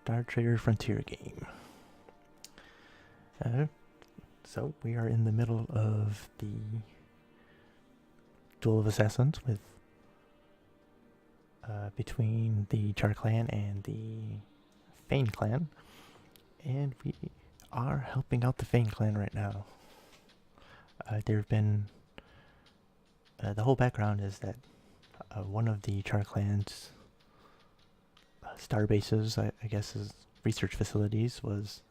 Star Trader Frontier game. So we are in the middle of the Duel of Assassins with between the Char clan and the Fane clan, and we are helping out the Fane clan right now. There have been the whole background is that one of the Char clan's star bases, I guess, is research facilities, was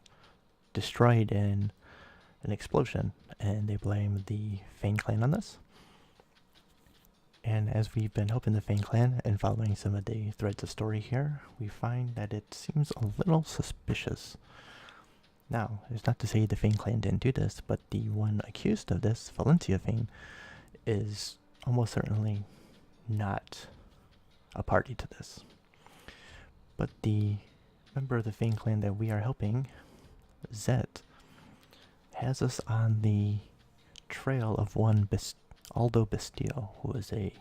destroyed in an explosion, and they blame the Fane clan on this. And as we've been helping the Fane clan and following some of the threads of story here, we find that it seems a little suspicious. Now, it's not to say the Fane clan didn't do this, but the one accused of this, Valencia Fane, is almost certainly not a party to this. But the member of the Fane clan that we are helping, Zet, has us on the trail of one Aldo Bastiel, who is a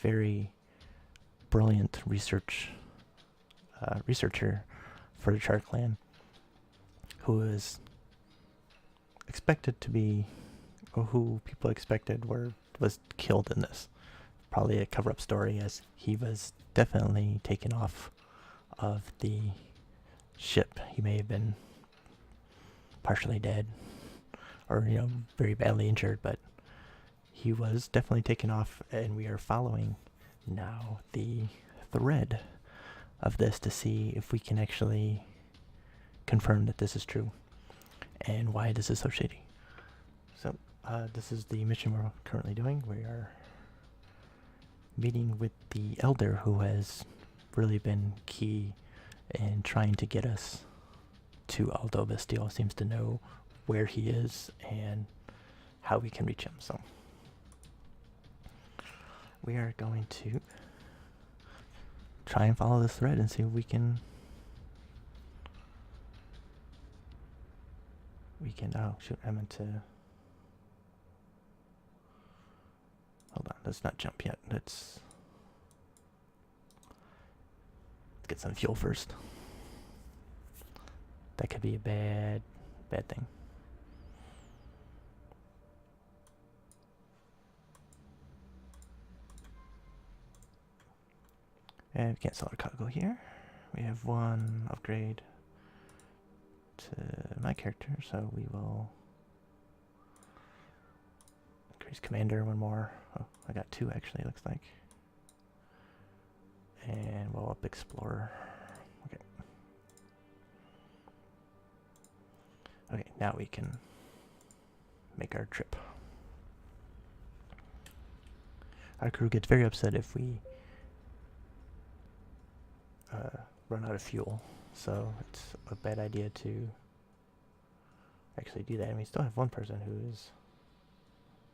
very brilliant researcher for the Char clan, who is expected to be, or who people expected was killed in this. Probably a cover-up story, as he was definitely taken off of the ship. He may have been partially dead, or very badly injured, but he was definitely taken off, and we are following now the thread of this to see if we can actually confirm that this is true and why this is so shady. So this is the mission we're currently doing. We are meeting with the elder who has really been key in trying to get us to Aldo Bastiel. Seems to know where he is and how we can reach him. So we are going to try and follow this thread and see if we can oh shoot, I meant to hold on, let's not jump yet. Let's get some fuel first. That could be a bad thing. And we can't sell our cargo here. We have one upgrade to my character, so we will increase commander one more. Oh, I got two actually, looks like. And we'll up explorer. Okay. Okay, now we can make our trip. Our crew gets very upset if we run out of fuel, so it's a bad idea to actually do that. And we still have one person who is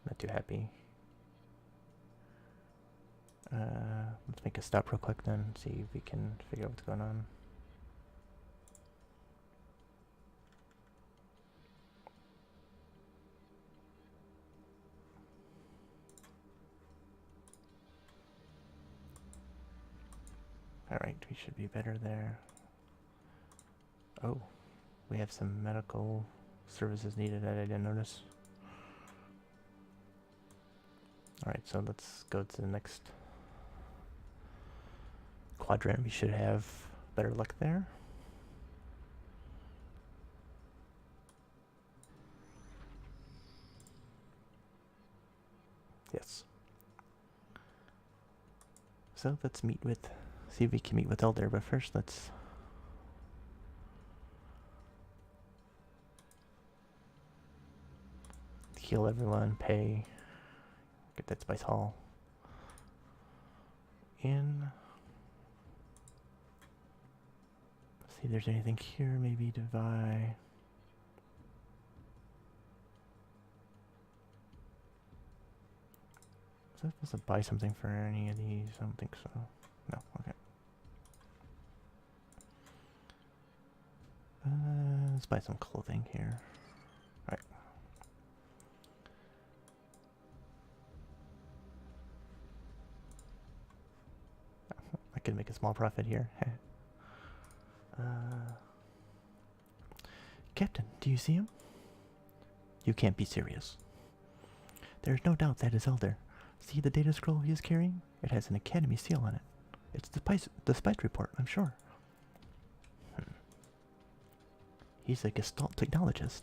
not too happy. Let's make a stop real quick then, see if we can figure out what's going on. Alright, we should be better there. Oh, we have some medical services needed that I didn't notice. Alright, so let's go to the next quadrant. We should have better luck there. Yes. So let's see if we can meet with Elder, but first let's heal everyone, pay, get that spice haul in. See if there's anything here, maybe to buy. Was I supposed to buy something for any of these? I don't think so. No, okay. Let's buy some clothing here. Alright. I could make a small profit here. Captain, do you see him? You can't be serious. There is no doubt that is Elder. See the data scroll he is carrying? It has an Academy seal on it. It's the spice report, I'm sure. He's a Gestalt technologist.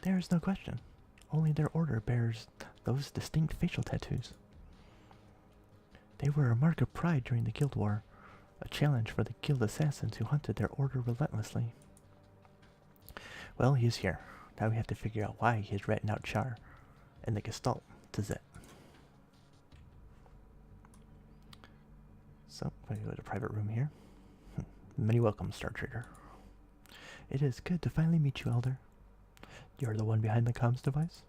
There is no question. Only their order bears those distinct facial tattoos. They were a mark of pride during the Guild War, a challenge for the Guild assassins who hunted their order relentlessly. Well, he's here. Now we have to figure out why he is ratting out Char and the Gestalt to Zet. So, I'm going to go to a private room here. Many welcomes, Star Trader. It is good to finally meet you, Elder. You're the one behind the comms device?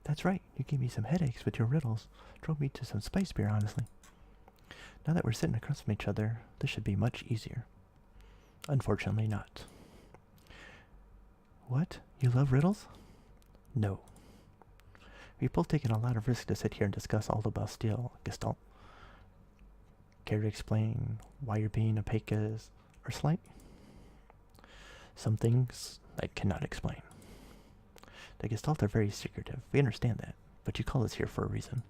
That's right, you gave me some headaches with your riddles. Drove me to some spice beer, honestly. Now that we're sitting across from each other, this should be much easier. Unfortunately not. What? You love riddles? No. We've both taken a lot of risk to sit here and discuss Aldo Bastiel, Gestalt. Care to explain why you're being opaque or slight? Some things I cannot explain. The Gestalt are very secretive. We understand that, but you call us here for a reason.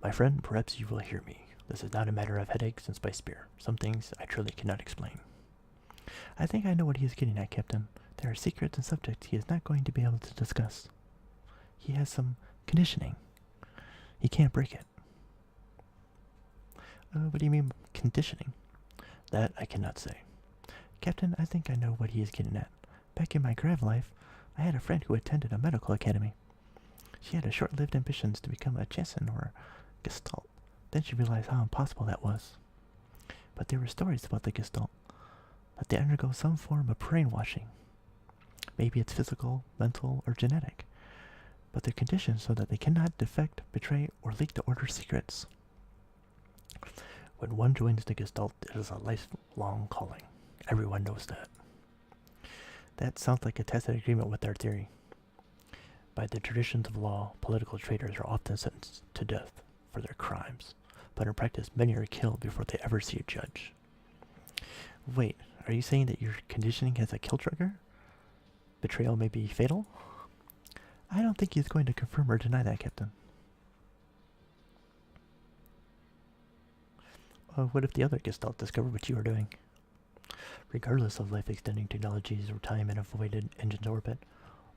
My friend, perhaps you will hear me. This is not a matter of headaches and spice beer. Some things I truly cannot explain. I think I know what he is getting at, Captain. There are secrets and subjects he is not going to be able to discuss. He has some conditioning. He can't break it. What do you mean, conditioning? That I cannot say. Captain, I think I know what he is getting at. Back in my Grav life, I had a friend who attended a medical academy. She had a short-lived ambitions to become a Jansen or a Gestalt. Then she realized how impossible that was. But there were stories about the Gestalt, that they undergo some form of brainwashing. Maybe it's physical, mental, or genetic. But they're conditioned so that they cannot defect, betray, or leak the Order's secrets. When one joins the Gestalt, it is a lifelong calling. Everyone knows that. That sounds like a tacit agreement with our theory. By the traditions of law, political traitors are often sentenced to death for their crimes, but in practice many are killed before they ever see a judge. Wait, are you saying that your conditioning has a kill trigger? Betrayal may be fatal? I don't think he's going to confirm or deny that, Captain. What if the other Gestalt discovered what you were doing? Regardless of life-extending technologies or time in a voided engine's orbit,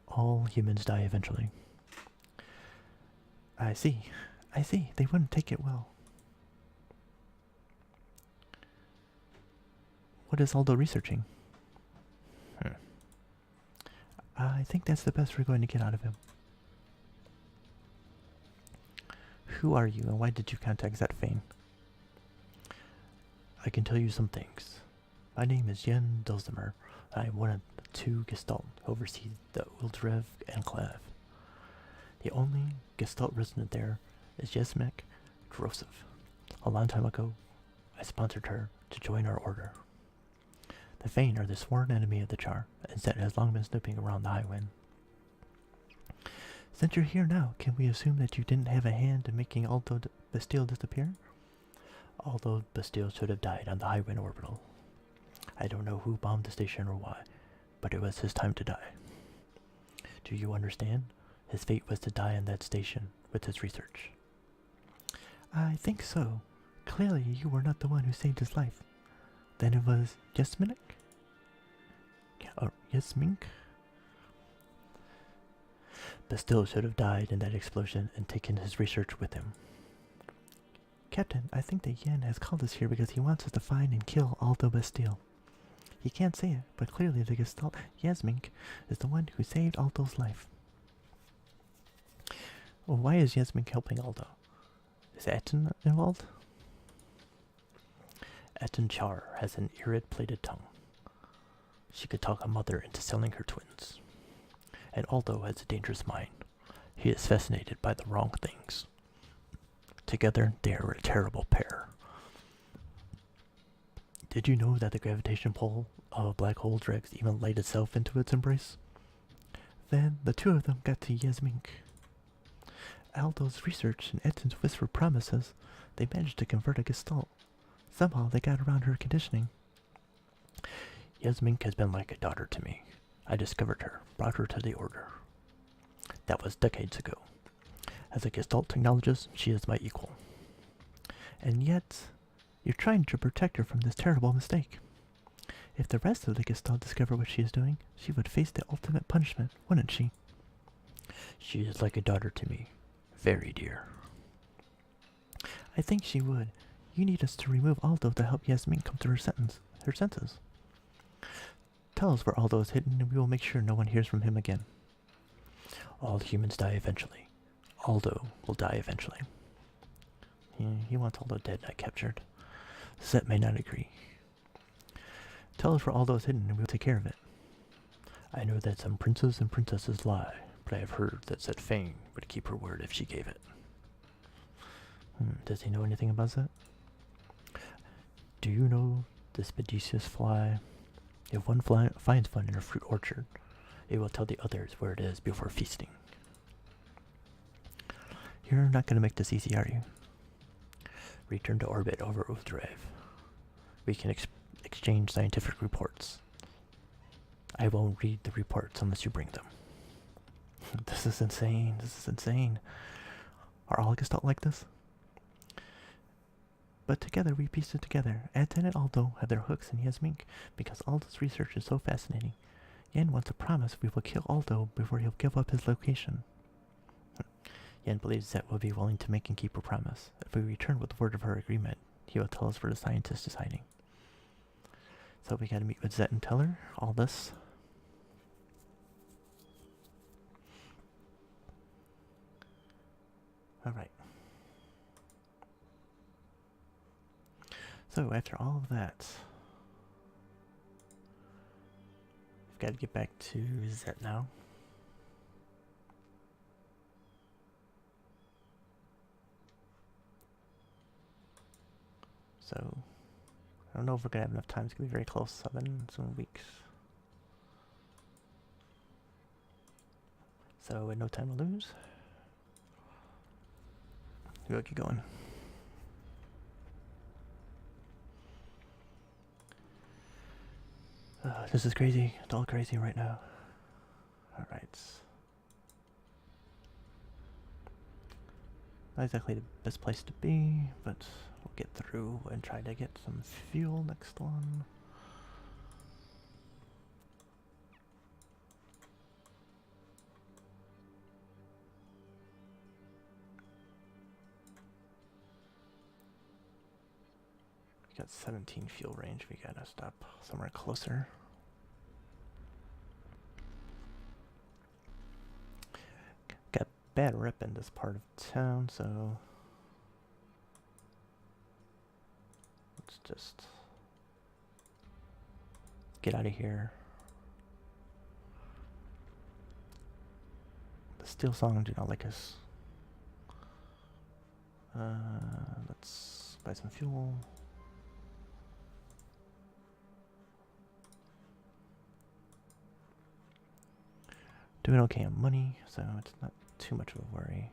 all humans die eventually. I see. I see. They wouldn't take it well. What is Aldo researching? I think that's the best we're going to get out of him. Who are you and why did you contact Zetfane? I can tell you some things. My name is Yen Dulcimer. I am one of the two Gestalt who oversee the Uldrev Enclave. The only Gestalt resident there is Yesmek Drosov. A long time ago, I sponsored her to join our order. The Fane are the sworn enemy of the Char, and Zet has long been snooping around the Highwind. Since you're here now, can we assume that you didn't have a hand in making Aldo Bastiel disappear? Aldo Bastiel should have died on the Highwind orbital. I don't know who bombed the station or why, but it was his time to die. Do you understand? His fate was to die on that station with his research. I think so. Clearly you were not the one who saved his life. Then it was Yesmink? Or Yesmink? Bastiel should have died in that explosion and taken his research with him. Captain, I think that Yen has called us here because he wants us to find and kill Aldo Bastiel. He can't say it, but clearly the Gestalt Yasmink is the one who saved Aldo's life. Well, why is Yasmink helping Aldo? Is Aten involved? Aten Char has an irid-plated tongue. She could talk a mother into selling her twins. And Aldo has a dangerous mind. He is fascinated by the wrong things. Together, they are a terrible pair. Did you know that the gravitation pull of a black hole drags even light itself into its embrace? Then the two of them got to Yasmink. Aldo's research and Eten's whispered promises, they managed to convert a Gestalt. Somehow they got around her conditioning. Yasmink has been like a daughter to me. I discovered her, brought her to the Order. That was decades ago. As a Gestalt technologist, she is my equal. And yet, you're trying to protect her from this terrible mistake. If the rest of the Gestalt discover what she is doing, she would face the ultimate punishment, wouldn't she? She is like a daughter to me. Very dear. I think she would. You need us to remove Aldo to help Yasmin come to her senses. Tell us where Aldo is hidden and we will make sure no one hears from him again. All humans die eventually. Aldo will die eventually. He wants Aldo dead, not captured. Zet may not agree. Tell us where Aldo is hidden and we will take care of it. I know that some princes and princesses lie, but I have heard that Zet Fane would keep her word if she gave it. Does he know anything about that? Do you know the Spedicious fly? If one fly finds one in a fruit orchard, it will tell the others where it is before feasting. You're not going to make this easy, are you? Return to orbit over Oath Drive. We can exchange scientific reports. I won't read the reports unless you bring them. This is insane. This is insane. Are all Gestalt like this? But together we pieced it together. Anton and Aldo have their hooks in Yasmink because Aldo's research is so fascinating. Yen wants a promise we will kill Aldo before he'll give up his location. Yen believes Zet will be willing to make and keep her promise. If we return with word of her agreement, he will tell us where the scientist is hiding. So we gotta meet with Zet and tell her all this. Alright. So after all of that, we've got to get back to Zet now. So I don't know if we're gonna have enough time. It's gonna be very close, 7 weeks. So with no time to lose, we'll get going. This is crazy. It's all crazy right now. Alright. Not exactly the best place to be, but we'll get through and try to get some fuel next one. We got 17 fuel range. We gotta stop somewhere closer. Got bad rep in this part of town, so let's just get out of here. The Steel Song do not like us. Let's buy some fuel. Doing okay on money, so it's not too much of a worry.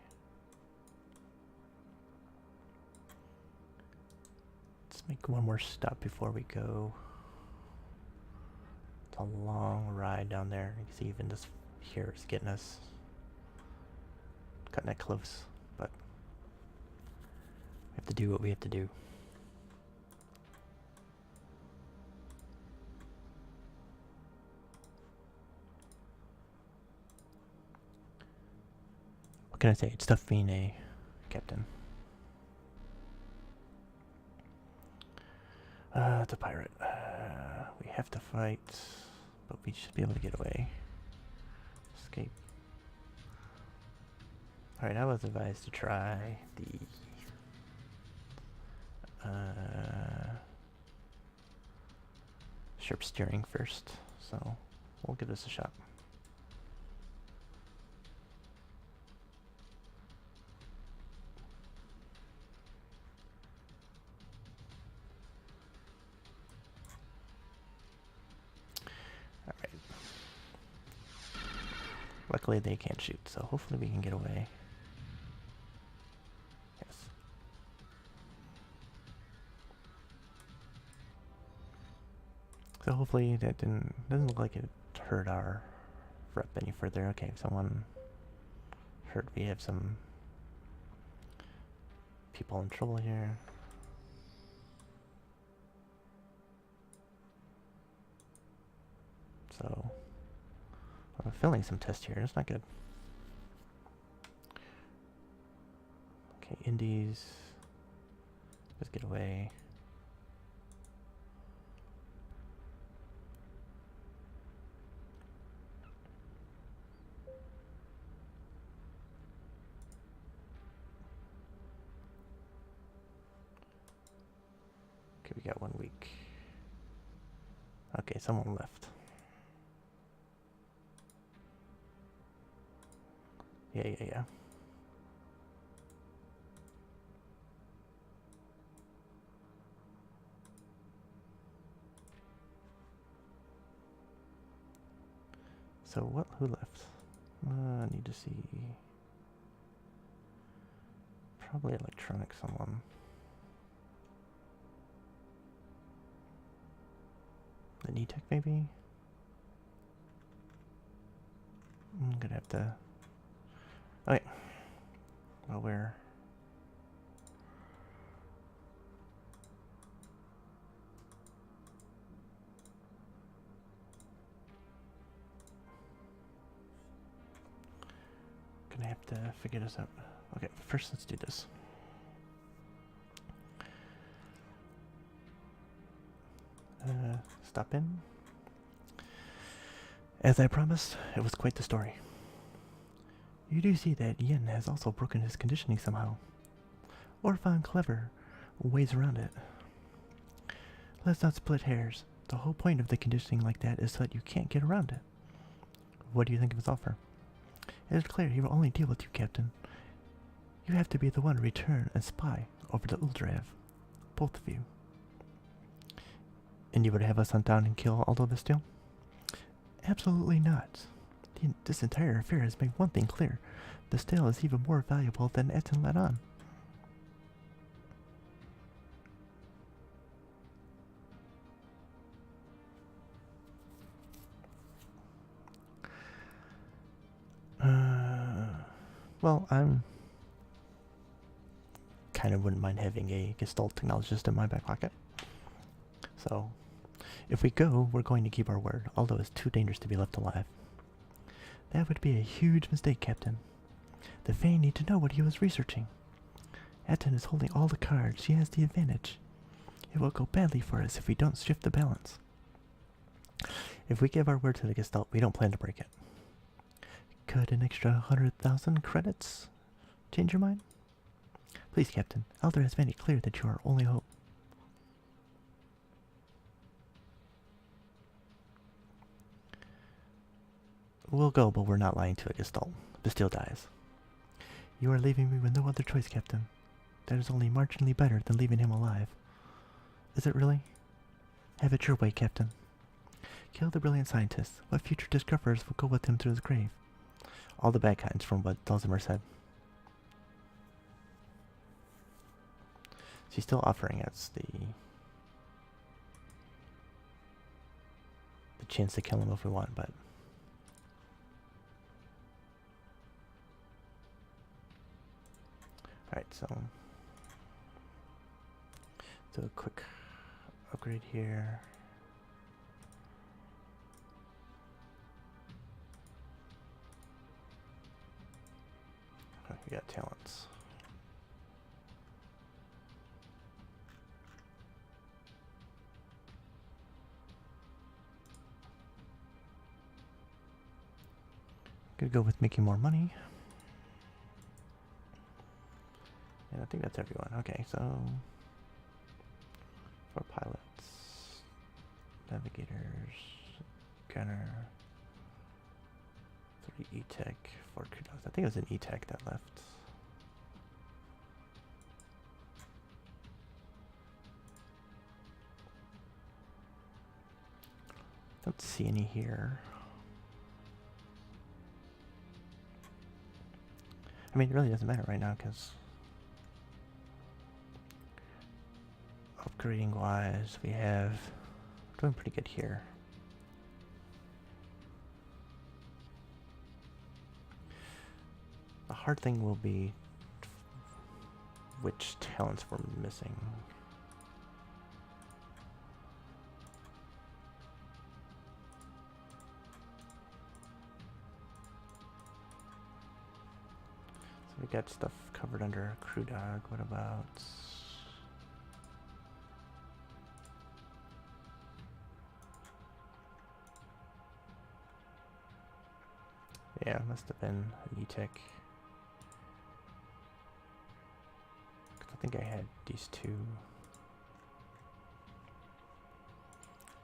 Let's make one more stop before we go. It's a long ride down there. You can see even this here is getting us cutting it close, but we have to do what we have to do. What can I say? It's tough being a captain. It's a pirate. We have to fight, but we should be able to get away. Escape. Alright, I was advised to try the sharp steering first, so we'll give this a shot. Luckily they can't shoot, so hopefully we can get away. Yes. So hopefully that doesn't look like it hurt our rep any further. Okay, someone heard we have some people in trouble here. So I'm filling some tests here. It's not good. Okay, indies. Just get away. Okay, we got 1 week. Okay, someone left. Yeah. So what? Who left? I need to see. Probably electronic someone. The E-Tech maybe? I'm gonna have to... Okay. Well, where? Gonna have to figure this out. Okay, first let's do this. Stop in. As I promised, it was quite the story. You do see that Yin has also broken his conditioning somehow, or found clever ways around it. Let's not split hairs. The whole point of the conditioning like that is so that you can't get around it. What do you think of his offer? It is clear he will only deal with you, Captain. You have to be the one to return and spy over the Uldrav. Both of you. And you would have us hunt down and kill Aldo Bastiel? Absolutely not. This entire affair has made one thing clear. Bastiel is even more valuable than Etten let on. Well, I'm kind of wouldn't mind having a Gestalt technologist in my back pocket. So, if we go, we're going to keep our word, although it's too dangerous to be left alive. That would be a huge mistake, Captain. The Fae need to know what he was researching. Etten is holding all the cards. She has the advantage. It will go badly for us if we don't shift the balance. If we give our word to the Gestalt, we don't plan to break it. Could an extra 100,000 credits change your mind? Please, Captain. Elder has made it clear that you are our only hope. We'll go, but we're not lying to a Gestalt. Bastiel dies. You are leaving me with no other choice, Captain. That is only marginally better than leaving him alive. Is it really? Have it your way, Captain. Kill the brilliant scientist. What future discoverers will go with him to his grave? All the bad kinds, from what Dulcimer said. She's still offering us the chance to kill him if we want, but alright, so do a quick upgrade here. We got talents. Gonna go with making more money. And I think that's everyone. Okay, so for pilots, navigators, gunner, 3 E-Tech, 4 crew dogs. I think it was an E-Tech that left. Don't see any here. I mean, it really doesn't matter right now because upgrading wise, we have doing pretty good here. The hard thing will be which talents we're missing. So we got stuff covered under Crew Dog. What about... Yeah, it must have been an E-Tech. I think I had these two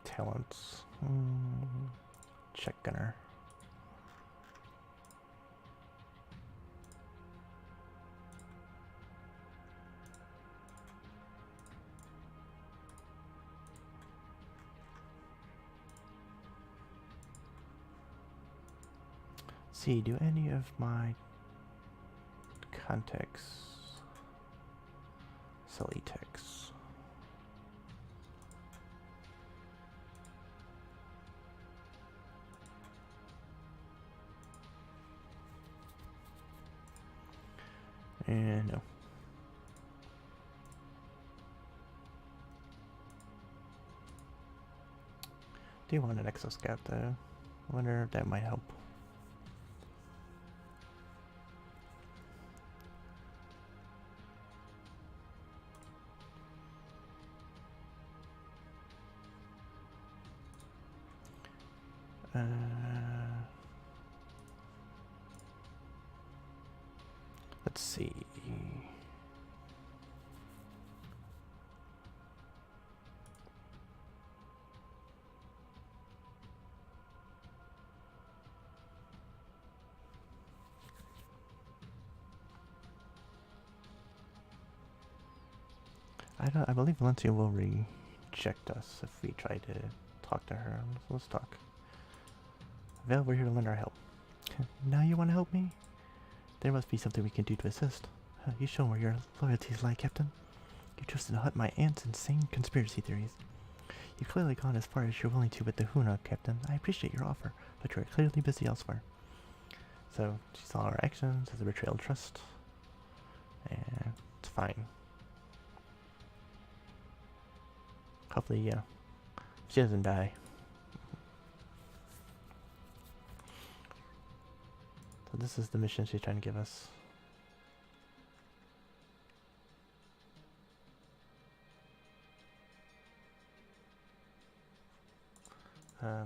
talents. Check gunner. See, do any of my contacts sell E-Techs? And no. Do want an exoscout though? I wonder if that might help. Let's see. I believe Valencia will reject us if we try to talk to her. So let's talk. Vel, we're here to lend our help. Now you want to help me? There must be something we can do to assist. You show where your loyalties lie, Captain. You trusted to hunt my aunt's insane conspiracy theories. You've clearly gone as far as you're willing to with the Huna, Captain. I appreciate your offer, but you are clearly busy elsewhere. So, she saw our actions as a betrayal of trust. And it's fine. Hopefully, she doesn't die. So this is the mission she's trying to give us.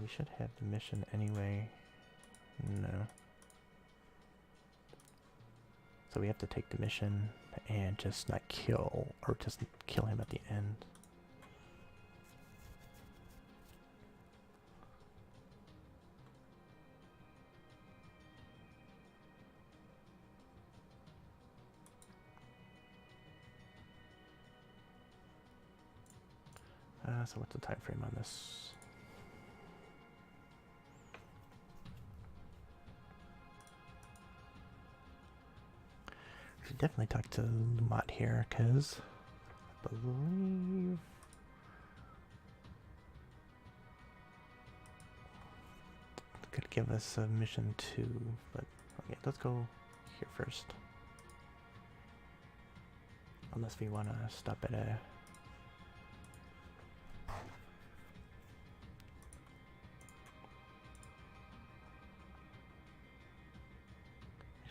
We should have the mission anyway. No. So we have to take the mission and just not kill, or just kill him at the end. So what's the time frame on this? We should definitely talk to Lumat here, because I believe it could give us a mission too, but okay, let's go here first. Unless we want to stop at a...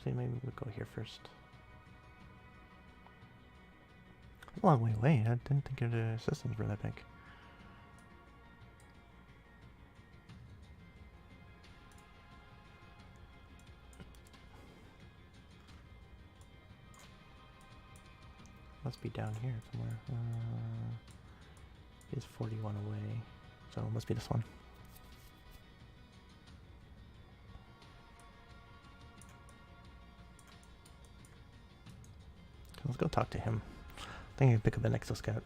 Maybe we'll go here first. It's a long way away. I didn't think the systems were that big. Must be down here somewhere. It's 41 away, so it must be this one. Let's go talk to him. I think I can pick up an exoscout.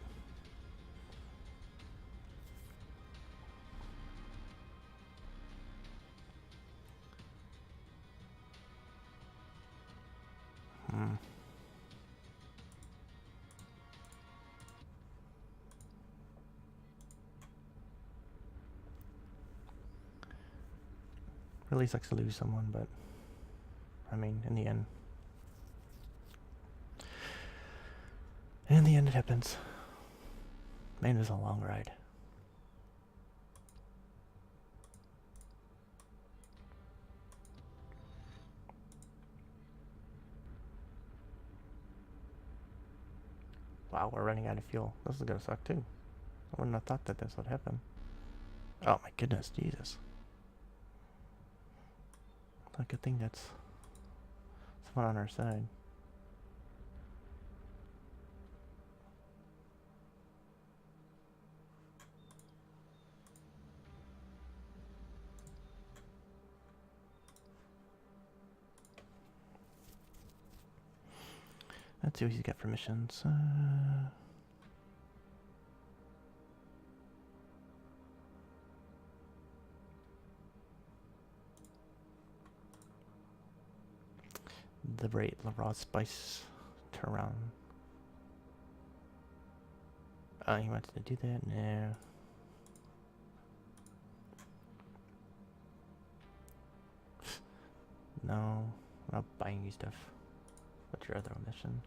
Really sucks to lose someone, but I mean, in the end it happens. Man, it was a long ride. Wow, we're running out of fuel. This is gonna suck too. I wouldn't have thought that this would happen. Oh my goodness, Jesus. Like a thing that's someone on our side. Let's see what he's got for missions. Liberate the raw spice turn around. Oh, he wants to do that? No. No, I'm not buying you stuff. What's your other mission?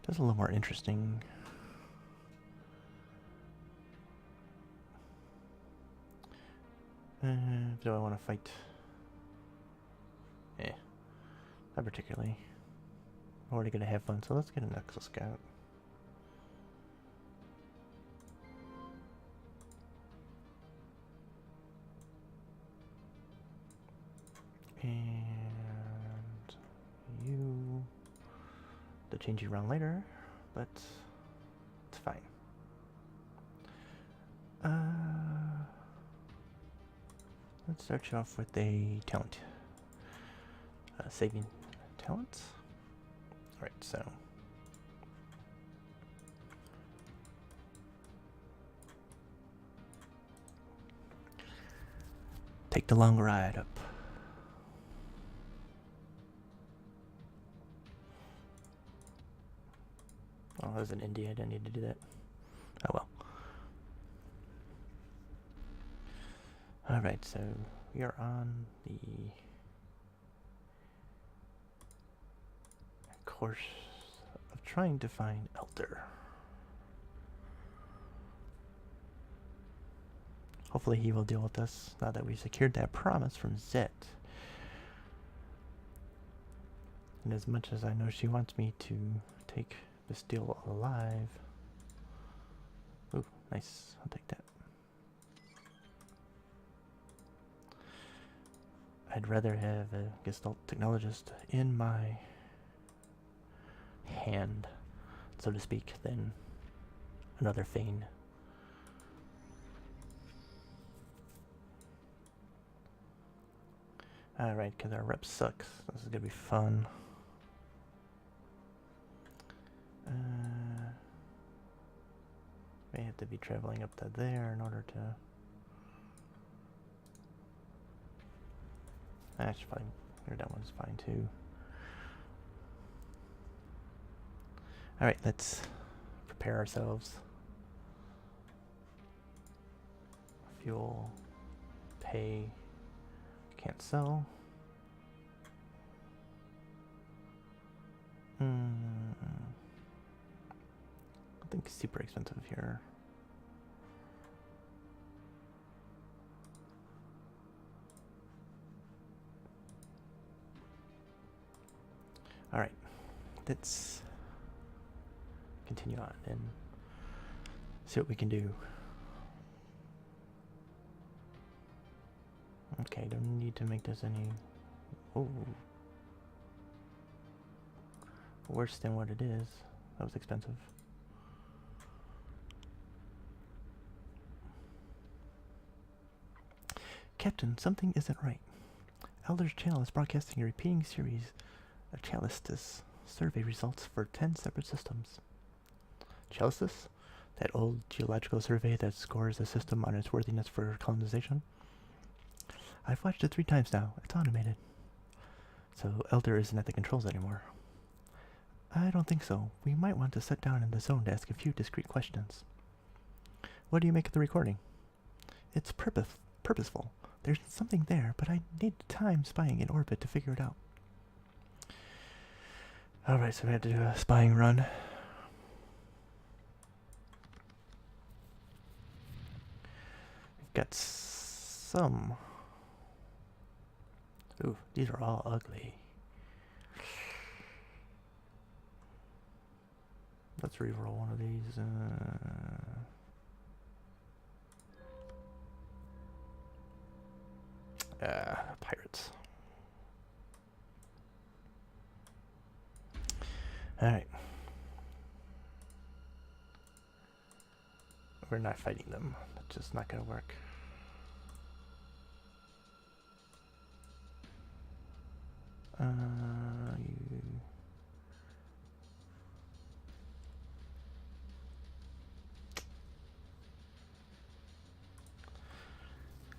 That's a little more interesting. Do I want to fight? Eh, not particularly. I'm already gonna have fun, so let's get an Exo Scout. And you... They'll change you around later, but it's fine. Let's start you off with a talent. Saving talents. Alright, so. Take the long ride up. Oh, I was in India. I didn't need to do that. Oh well. Alright, so we are on the course of trying to find Elder. Hopefully he will deal with us now that we secured that promise from Zet. And as much as I know she wants me to take Bastiel alive. Ooh, nice. I'll take that. I'd rather have a Gestalt technologist in my hand, so to speak, than another Fane. Alright, because our rep sucks. This is going to be fun. May have to be traveling up to there in order to... Actually, probably that one's fine too. Alright, let's prepare ourselves. Fuel, pay, can't sell. I think it's super expensive here. Alright, let's continue on and see what we can do. Okay, don't need to make this any... Oh. Worse than what it is. That was expensive. Captain, something isn't right. Elder's channel is broadcasting a repeating series of Chalistus survey results for 10 separate systems. Chalistus? That old geological survey that scores the system on its worthiness for colonization? I've watched it 3 times now. It's automated. So Elder isn't at the controls anymore. I don't think so. We might want to sit down in the zone to ask a few discreet questions. What do you make of the recording? It's purposeful. There's something there, but I need time spying in orbit to figure it out. Alright, so we have to do a spying run. We've got some... Ooh, these are all ugly. Let's reroll one of these. Pirates. Alright. We're not fighting them. That's just not gonna work. You...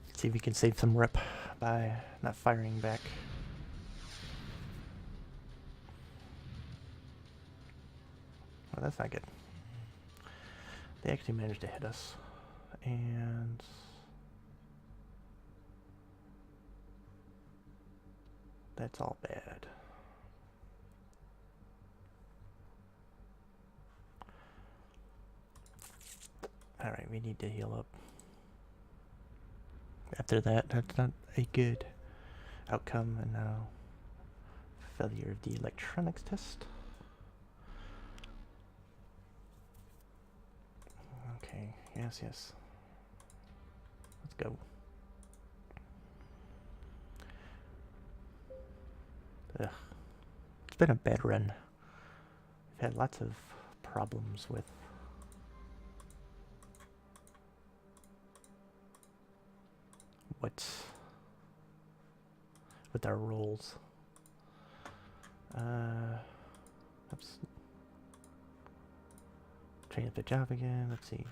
Let's see if we can save some rep by not firing back. Well, that's not good. They actually managed to hit us. And... that's all bad. Alright, we need to heal up. After that, that's not a good outcome. And now, failure of the electronics test. Okay, yes. Let's go. Ugh. It's been a bad run. We've had lots of problems with our rolls. Oops. Train up the job again. Let's see.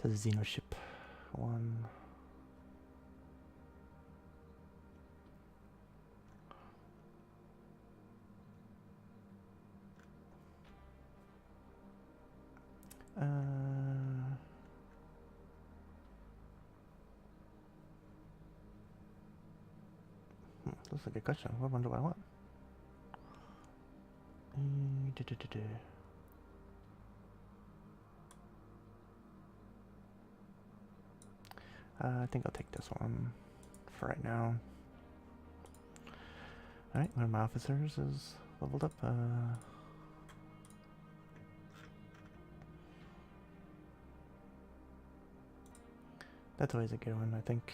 The Xenoship one. That's a good question. What one do I want? I think I'll take this one for right now. Alright, one of my officers is leveled up. That's always a good one, I think.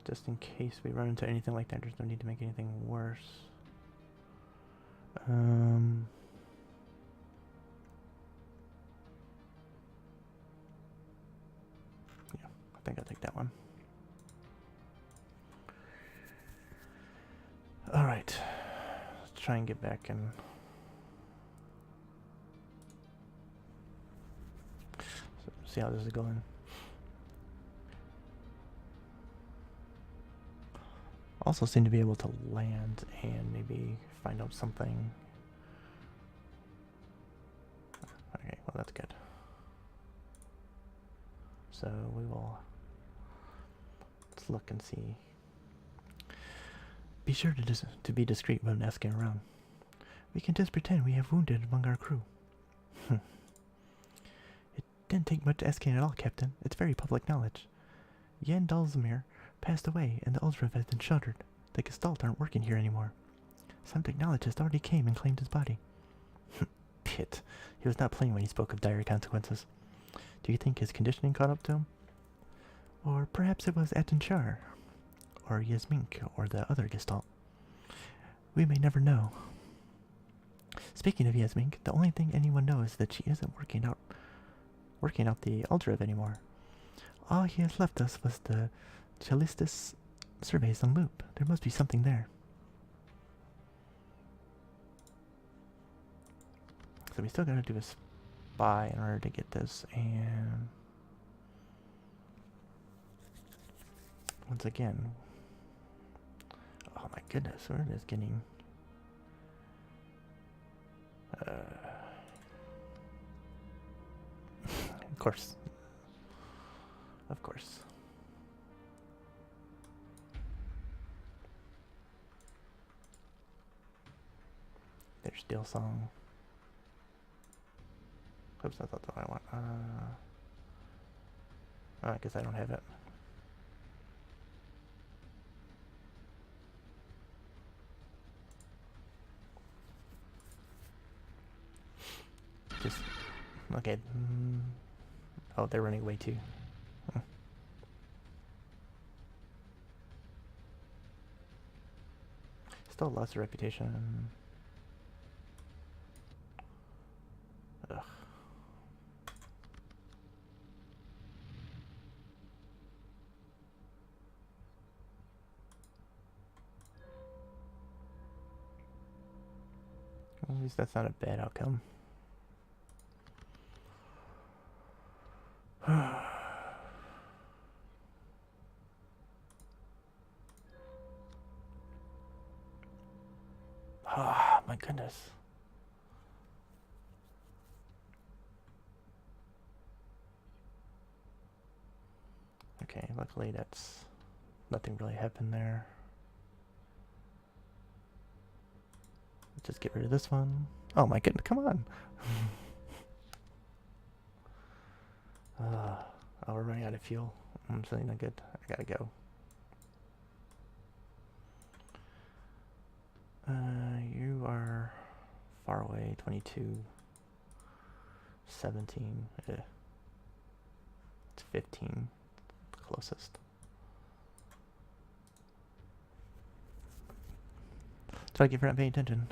Just in case we run into anything like that, there's no need to make anything worse. Yeah, I think I'll take that one. Alright. Let's try and get back and... see how this is going. Also seem to be able to land and maybe find out something. Okay, well that's good. So we will... let's look and see. Be sure to be discreet when asking around. We can just pretend we have wounded among our crew. It didn't take much asking at all, Captain. It's very public knowledge. Yen Dalzamir passed away and the Ultra has been shuttered. The Gestalt aren't working here anymore. Some technologist already came and claimed his body. Pit. He was not playing when he spoke of dire consequences. Do you think his conditioning caught up to him? Or perhaps it was Atenchar, or Yasmink, or the other Gestalt. We may never know. Speaking of Yasmink, the only thing anyone knows is that she isn't working out the Ultra anymore. All he has left us was the Chalistus surveys on loop. There must be something there. So we still gotta do a spy in order to get this, and once again, oh my goodness, we're just getting of course. Of course. There's Steel Song. Oops, that's not the one I want. Oh, I guess I don't have it. Just, okay. Oh, they're running away too. Still lost a reputation. Ugh. At least that's not a bad outcome. Ah, my goodness. Okay, luckily that's nothing really happened there. Let's just get rid of this one. Oh my goodness, come on. Oh, we're running out of fuel. I'm feeling not good. I gotta go. You are far away, 22, 17, it's 15, closest. Try to get for not paying attention.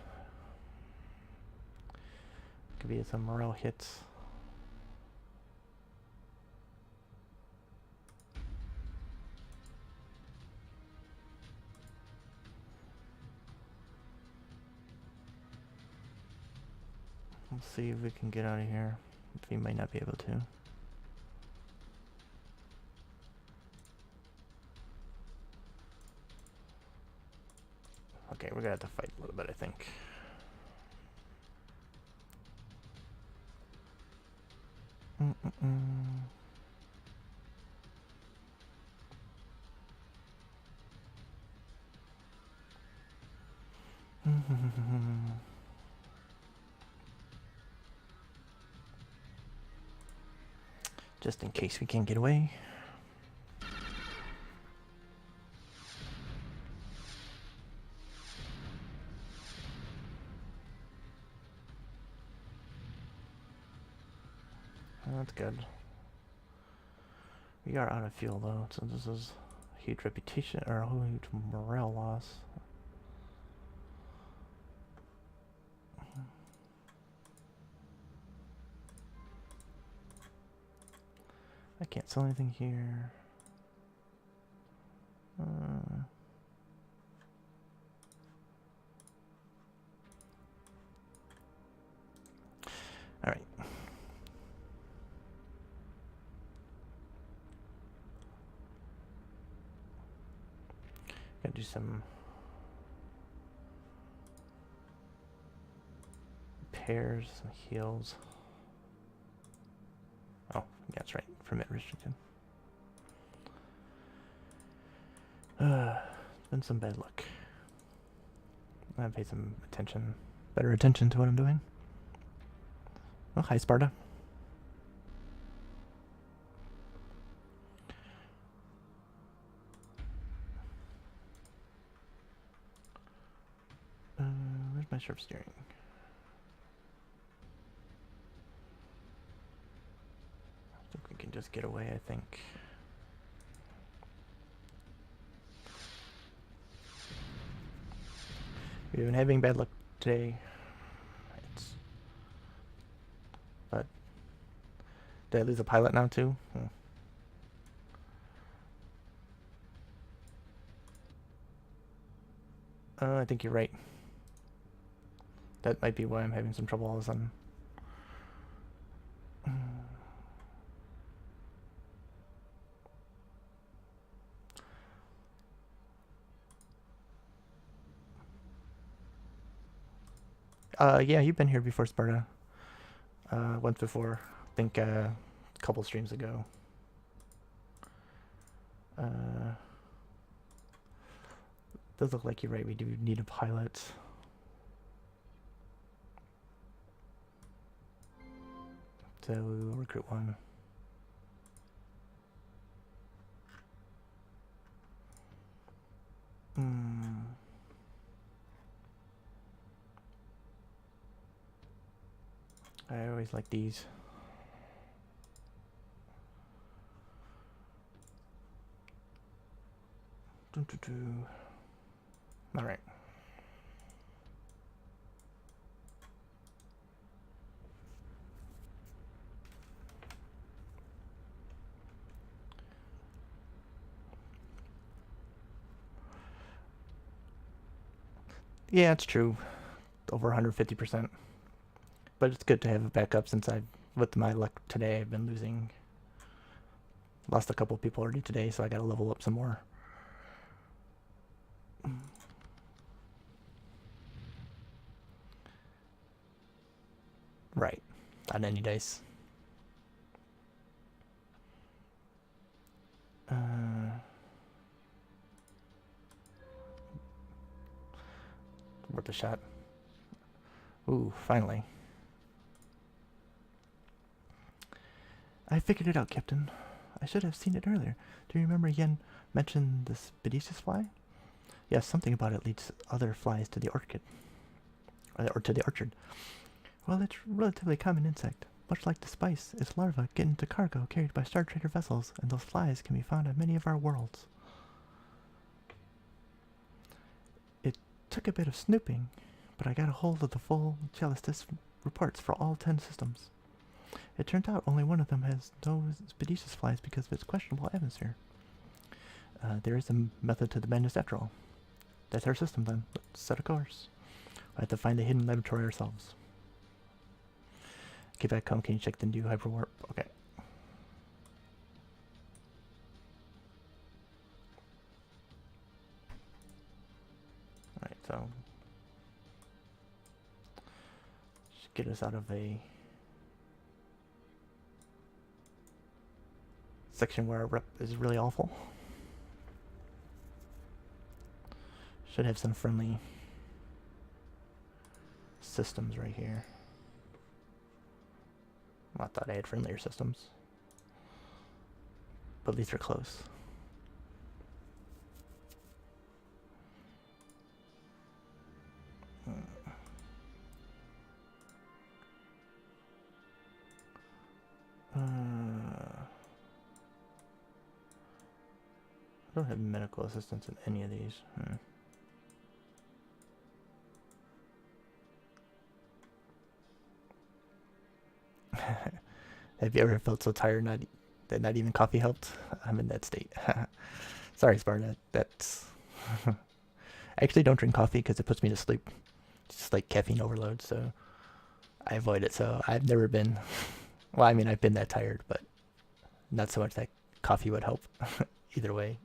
Could be some morale hits. We'll see if we can get out of here. We might not be able to. Okay, we're gonna have to fight a little bit, I think. Just in case we can't get away. That's good. We are out of fuel though, so this is a huge reputation or a huge morale loss. I can't sell anything here. All right. Gotta do some repairs, some heals. Oh, yeah, that's right. Permit restricted. It's been some bad luck. I gotta pay some attention, better attention to what I'm doing. Oh, hi, Sparta. Where's my sharp steering? I think we can just get away, I think. We've been having bad luck today. But did I lose a pilot now too? I think you're right. That might be why I'm having some trouble all of a sudden. Yeah, you've been here before, Sparta. Once before. I think a couple streams ago. Does look like you're right. We do need a pilot. So we will recruit one. I always like these. All right. Yeah, it's true. Over 150%. But it's good to have a backup since with my luck today, I've been losing. Lost a couple people already today, so I gotta level up some more. Right. On any dice. Worth a shot. Ooh, finally. I figured it out, Captain. I should have seen it earlier. Do you remember Yen mentioned the Spedicis fly? Yes, something about it leads other flies to the orchid. Or to the orchard. Well, it's a relatively common insect. Much like the spice, its larvae get into cargo carried by Star Trader vessels, and those flies can be found on many of our worlds. It took a bit of snooping, but I got a hold of the full Celestis reports for all 10 systems. It turned out only one of them has no Spedicis flies because of its questionable atmosphere. There is a method to the madness after all. That's our system then. Let's set a course. I have to find the hidden laboratory ourselves. Get back home, can you check the new hyperwarp? Okay. Alright, so just get us out of a section where our rep is really awful. Should have some friendly systems right here. I thought I had friendlier systems, but these are close. I don't have medical assistance in any of these. Have you ever felt so tired that not even coffee helped? I'm in that state. Sorry, Sparta. That's... I actually don't drink coffee because it puts me to sleep. It's just like caffeine overload, so I avoid it. So I've never been... Well, I mean, I've been that tired, but not so much that coffee would help. Either way.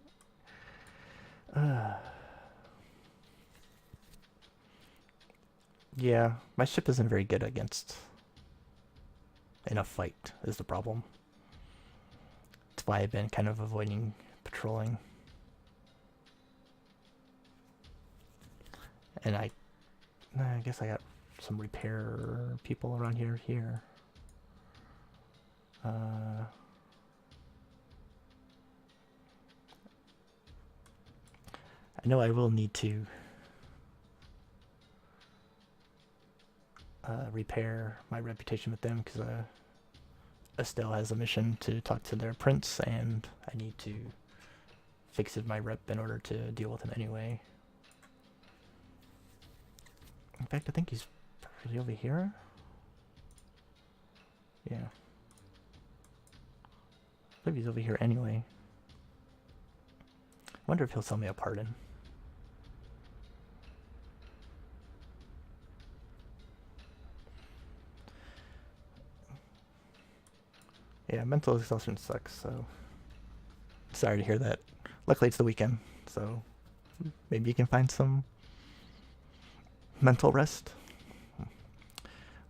Yeah, my ship isn't very good against... in a fight is the problem. That's why I've been kind of avoiding patrolling. And I guess I got some repair people around here. I know I will need to repair my reputation with them because Estelle has a mission to talk to their prince, and I need to fix my rep in order to deal with him anyway. In fact, I think he's probably over here. Yeah. I believe he's over here anyway. I wonder if he'll sell me a pardon. Yeah, mental exhaustion sucks, so sorry to hear that. Luckily it's the weekend, so maybe you can find some mental rest.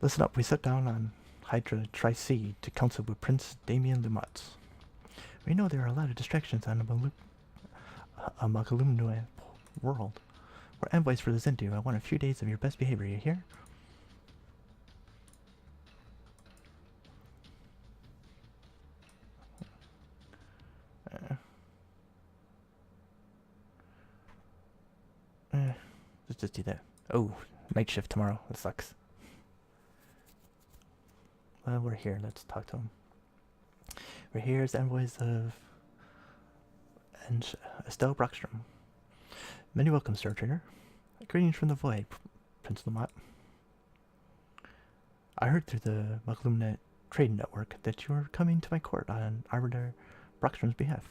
Listen up, we set down on Hydra Tri-C to counsel with Prince Damien Lumatz. We know there are a lot of distractions on a Moklumnue world. We're envoys for the Zendu. I want a few days of your best behavior, you hear? Let's just do that. Oh, night shift tomorrow. That sucks. Well, we're here. Let's talk to him. We're here as envoys of Aldo Brokstrom. Many welcomes, Star Trader. Greetings from the void, Prince Lamont. I heard through the Moklumnue trade network that you are coming to my court on Arbiter Brokstrom's behalf.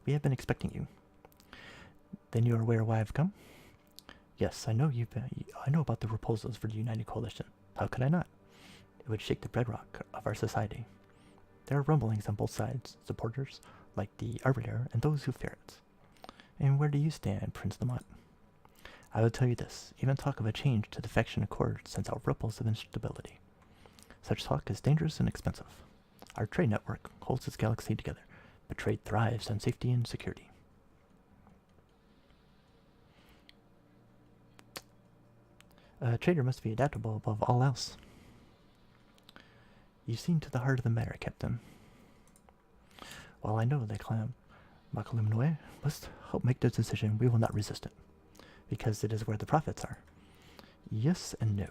We have been expecting you. Then you are aware why I've come? Yes, I know I know about the proposals for the United Coalition. How could I not? It would shake the bedrock of our society. There are rumblings on both sides, supporters like the Arbiter and those who fear it. And where do you stand, Prince Lamont? I will tell you this, even talk of a change to the faction accord sends out ripples of instability. Such talk is dangerous and expensive. Our trade network holds this galaxy together, but trade thrives on safety and security. A trader must be adaptable above all else. You've seen to the heart of the matter, Captain. While I know that clan Moklumnue must help make this decision, we will not resist it, because it is where the profits are. Yes and no.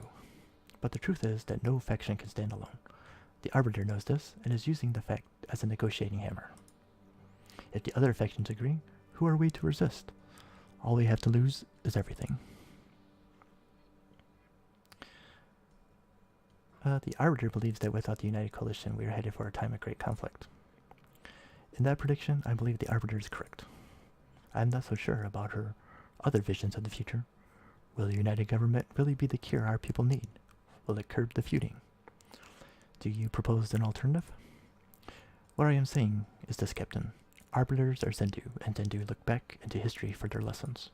But the truth is that no faction can stand alone. The Arbiter knows this, and is using the fact as a negotiating hammer. If the other factions agree, who are we to resist? All we have to lose is everything. The Arbiter believes that without the United Coalition, we are headed for a time of great conflict. In that prediction, I believe the Arbiter is correct. I am not so sure about her other visions of the future. Will the United Government really be the cure our people need? Will it curb the feuding? Do you propose an alternative? What I am saying is this, Captain. Arbiters are Zendu, and Zendu look back into history for their lessons.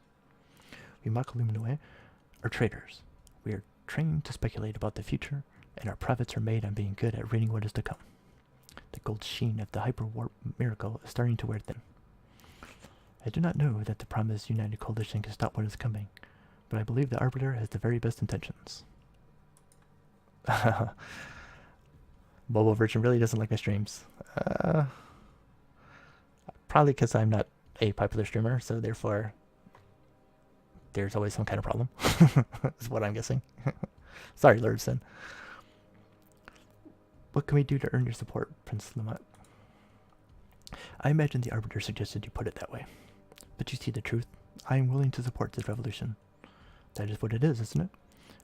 We Moklumnue are traders. We are trained to speculate about the future, and our profits are made on being good at reading what is to come. The gold sheen of the hyperwarp miracle is starting to wear thin. I do not know that the promised United Coalition can stop what is coming, but I believe the Arbiter has the very best intentions. Mobile version really doesn't like my streams. Probably because I'm not a popular streamer, so therefore there's always some kind of problem. Is what I'm guessing. Sorry, Lordson. What can we do to earn your support, Prince Lamont? I imagine the Arbiter suggested you put it that way. But you see the truth. I am willing to support this revolution. That is what it is, isn't it?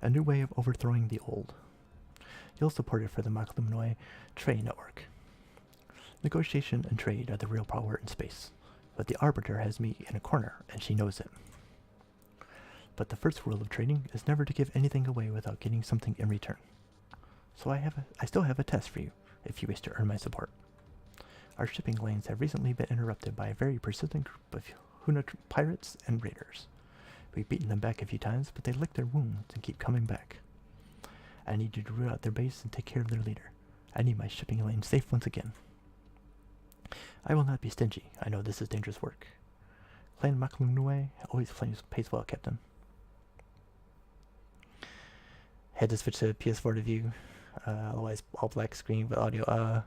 A new way of overthrowing the old. You'll support it for the Moklumnue trade network. Negotiation and trade are the real power in space. But the Arbiter has me in a corner, and she knows it. But the first rule of trading is never to give anything away without getting something in return. So I still have a test for you, if you wish to earn my support. Our shipping lanes have recently been interrupted by a very persistent group of Huna pirates and raiders. We've beaten them back a few times, but they lick their wounds and keep coming back. I need you to root out their base and take care of their leader. I need my shipping lane safe once again. I will not be stingy. I know this is dangerous work. Clan Moklumnue always pays well, Captain. Had to switch to PS4 to view. Otherwise, all black screen with audio.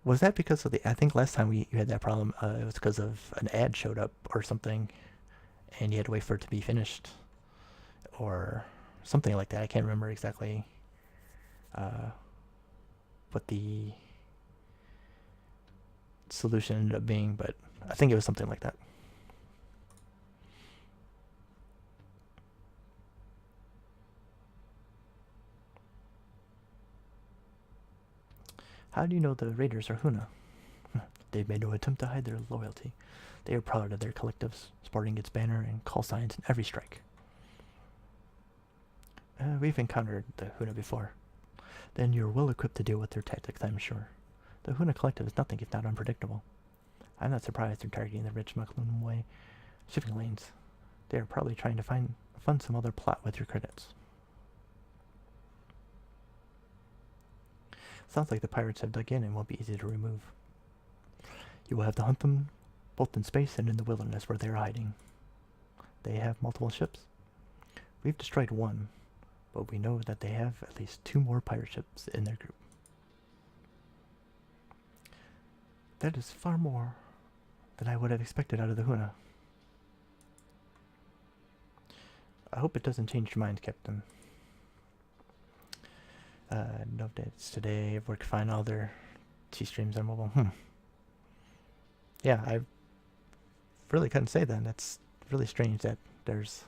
Was that because of the... I think last time you had that problem, it was because of an ad showed up or something, and you had to wait for it to be finished. Or something like that. I can't remember exactly what the solution ended up being, but I think it was something like that. How do you know the raiders are Huna? They've made no attempt to hide their loyalty. They are proud of their collectives, sporting its banner and call signs in every strike. We've encountered the Huna before. Then you're well equipped to deal with their tactics, I'm sure. The Huna collective is nothing if not unpredictable. I'm not surprised they're targeting the rich Moklumnue shipping lanes. They are probably trying to fund some other plot with your credits. Sounds like the pirates have dug in and won't be easy to remove. You will have to hunt them, both in space and in the wilderness where they are hiding. They have multiple ships. We've destroyed one, but we know that they have at least 2 more pirate ships in their group. That is far more than I would have expected out of the Huna. I hope it doesn't change your mind, Captain. No updates today. I've worked fine. All their T-streams on mobile. Yeah, I really couldn't say that. That's really strange that there's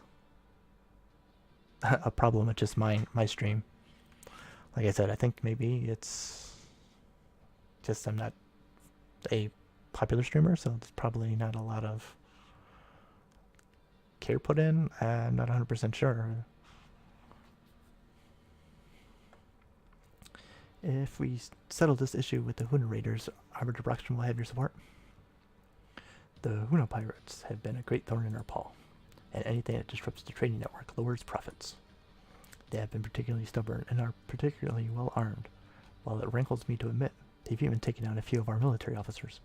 a problem with just my stream. Like I said, I think maybe it's just I'm not a popular streamer, so it's probably not a lot of care put in. I'm not 100% sure. If we settle this issue with the Huna Raiders, Arbiter Brokstrom will have your support. The Huna Pirates have been a great thorn in our paw, and anything that disrupts the trading network lowers profits. They have been particularly stubborn and are particularly well armed, while it rankles me to admit they've even taken out a few of our military officers.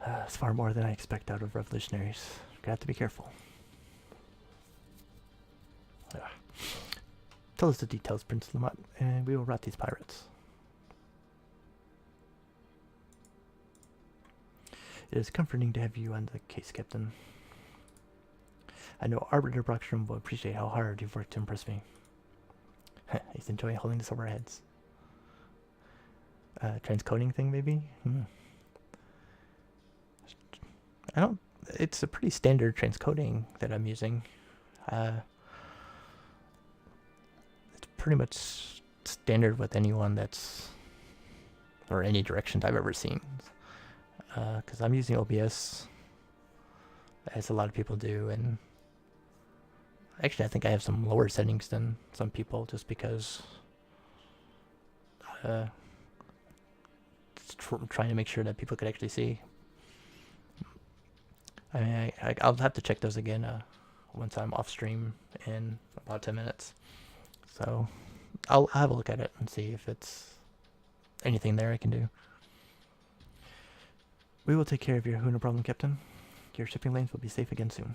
It's far more than I expect out of revolutionaries. Got to be careful. Tell us the details, Prince Lamont, and we will rout these pirates. It is comforting to have you on the case, Captain. I know Arbiter Brokstrom will appreciate how hard you've worked to impress me. He's enjoying holding this over our heads. Transcoding thing, maybe? I don't... It's a pretty standard transcoding that I'm using. It's pretty much standard with anyone that's... or any directions I've ever seen. Because I'm using OBS, as a lot of people do, and actually I think I have some lower settings than some people, just because trying to make sure that people could actually see. I mean, I'll have to check those again once I'm off stream in about 10 minutes. So I'll have a look at it and see if it's anything there I can do. We will take care of your Huna problem, Captain. Your shipping lanes will be safe again soon.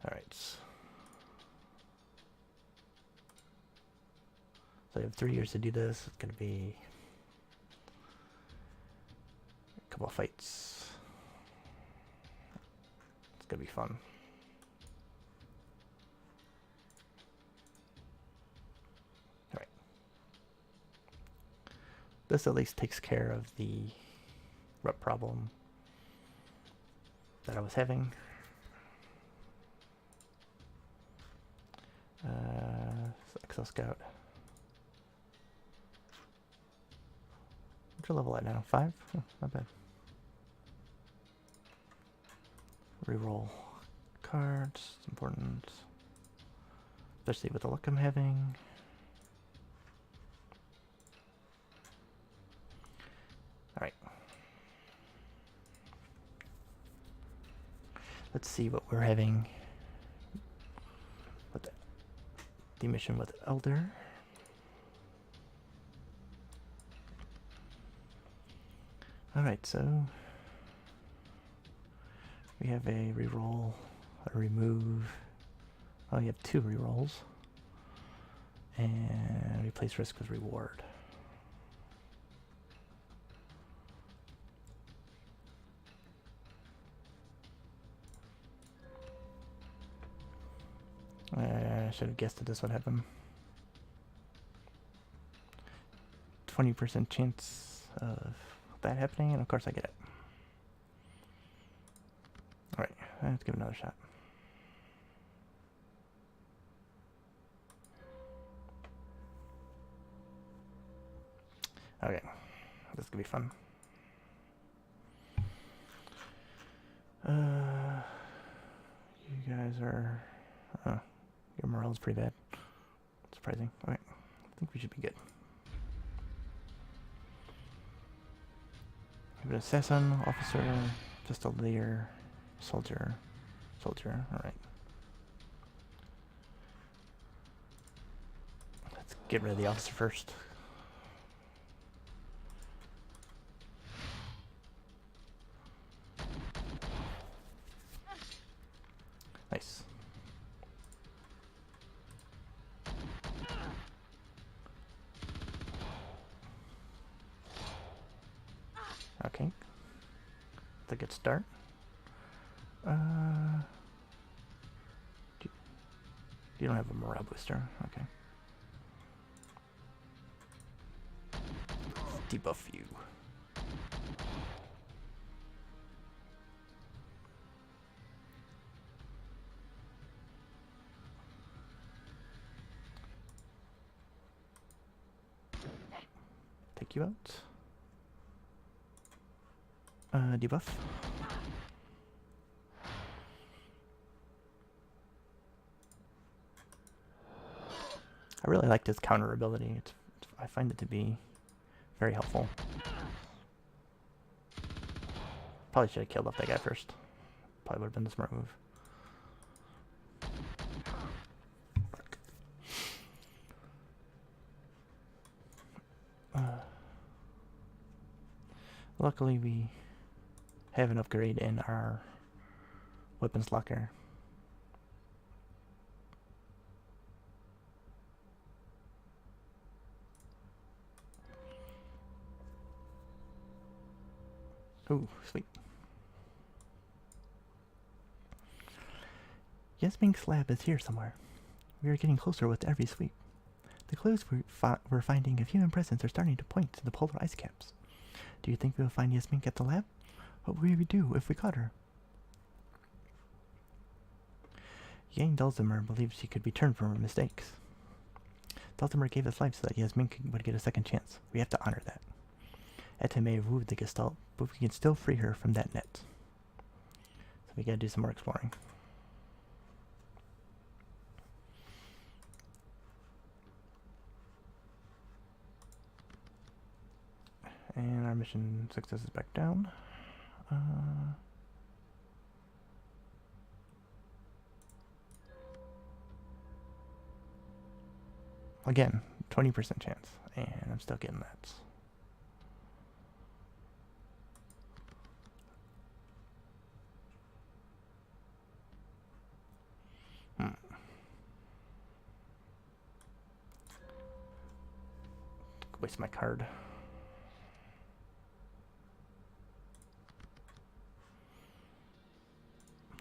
Alright. So I have 3 years to do this. It's going to be a couple of fights. It's going to be fun. Alright. This at least takes care of the rep problem that I was having. Excel Scout. What's your level at now? 5? Oh, not bad. Reroll cards. It's important. Especially with the luck I'm having. Alright. Let's see what we're having. With the mission with Elder. Alright, so we have a reroll, a remove. Oh, you have 2 rerolls. And replace risk with reward. I should have guessed that this would happen. 20% chance of that happening, and of course I get it. Alright, let's give it another shot. Okay, this is gonna be fun. You guys are... your morale is pretty bad. Surprising. Alright, I think we should be good. Give it assassin, officer, just a leader, soldier, alright. Let's get rid of the officer first. Nice. Okay. That's a good start. You don't have a morale booster. Okay. Let's debuff you. Take you out. Debuff. I really like this counter ability. I find it to be very helpful. Probably should have killed off that guy first. Probably would have been the smart move. Luckily we have an upgrade in our weapons locker. Ooh, sweet. Yasmink's lab is here somewhere. We are getting closer with every sweep. The clues we're finding of human presence are starting to point to the polar ice caps. Do you think we will find Yasmink at the lab? What would we do if we caught her? Yang Dulcimer believes she could be turned from her mistakes. Dulcimer gave his life so that Yasmink would get a second chance. We have to honor that. Ette may have wooed the Gestalt, but we can still free her from that net. So we gotta do some more exploring. And our mission success is back down. Again, 20% chance, and I'm still getting that. Waste my card.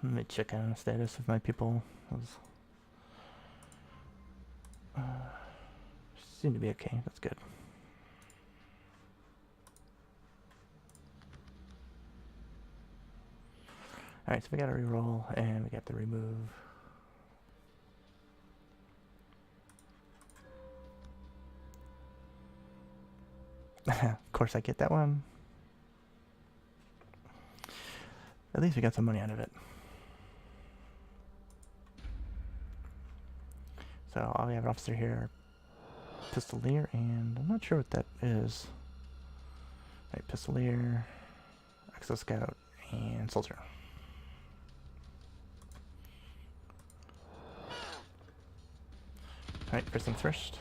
Let me check on the status of my people. Seem to be okay. That's good. Alright, so we got a reroll and we got the remove. Of course I get that one. At least we got some money out of it. So we have an officer here, Pistolier, and I'm not sure what that is. Right, Pistolier, Exo Scout, and Soldier. Alright, first things first.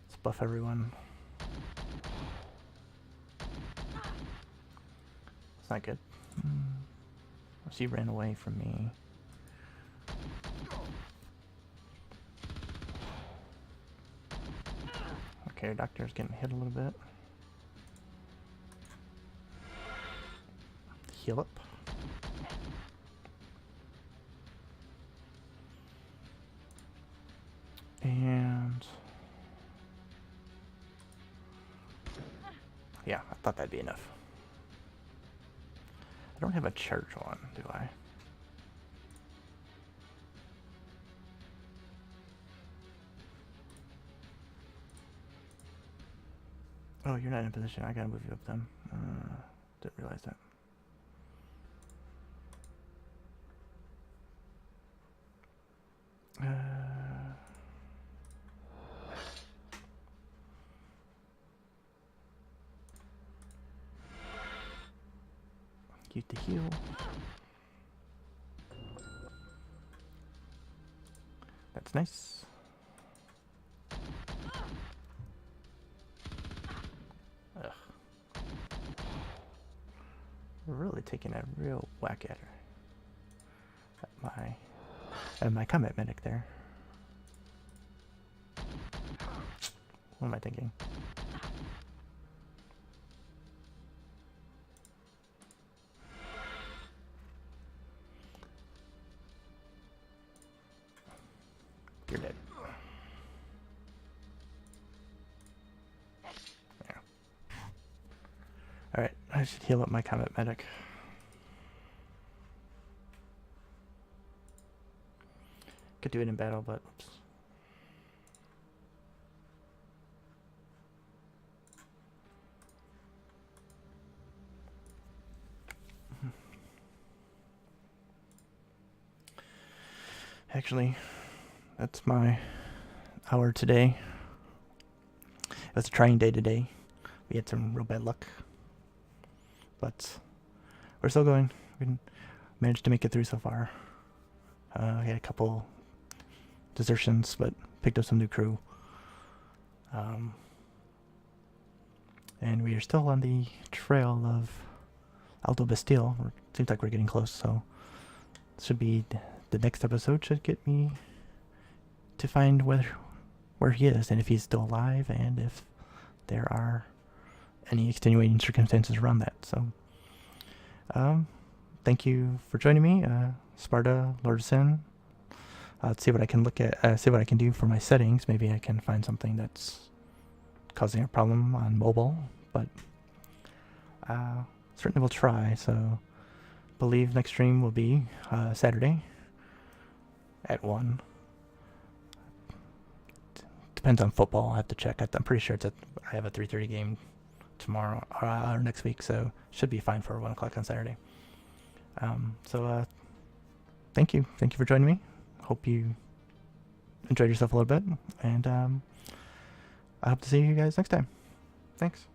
Let's buff everyone. It's not good. She ran away from me. Okay, our doctor's getting hit a little bit. Heal up. And yeah, I thought that'd be enough. I don't have a charge on, do I? Oh, you're not in a position. I gotta move you up then. Didn't realize that. Use the heal. That That's nice. Ugh. Really taking a real whack at her. At my combat medic there. What am I thinking? You're dead. Yeah. Alright, I should heal up my combat medic. Could do it in battle, but oops. Actually, that's my hour today. It was a trying day today. We had some real bad luck. But we're still going. We managed to make it through so far. We had a couple desertions, but picked up some new crew. And we are still on the trail of Aldo Bastiel. Seems like we're getting close, so should be the next episode should get me to find where he is and if he's still alive and if there are any extenuating circumstances around that. So thank you for joining me, Sparta, Lord of Sin. Let's see what I can look at, see what I can do for my settings. Maybe I can find something that's causing a problem on mobile, but certainly will try. So believe next stream will be Saturday at 1. Depends on football. I have to check. I'm pretty sure I have a 3:30 game tomorrow or next week, so should be fine for 1 o'clock on Saturday. Thank you for joining me. Hope you enjoyed yourself a little bit, and I hope to see you guys next time. Thanks.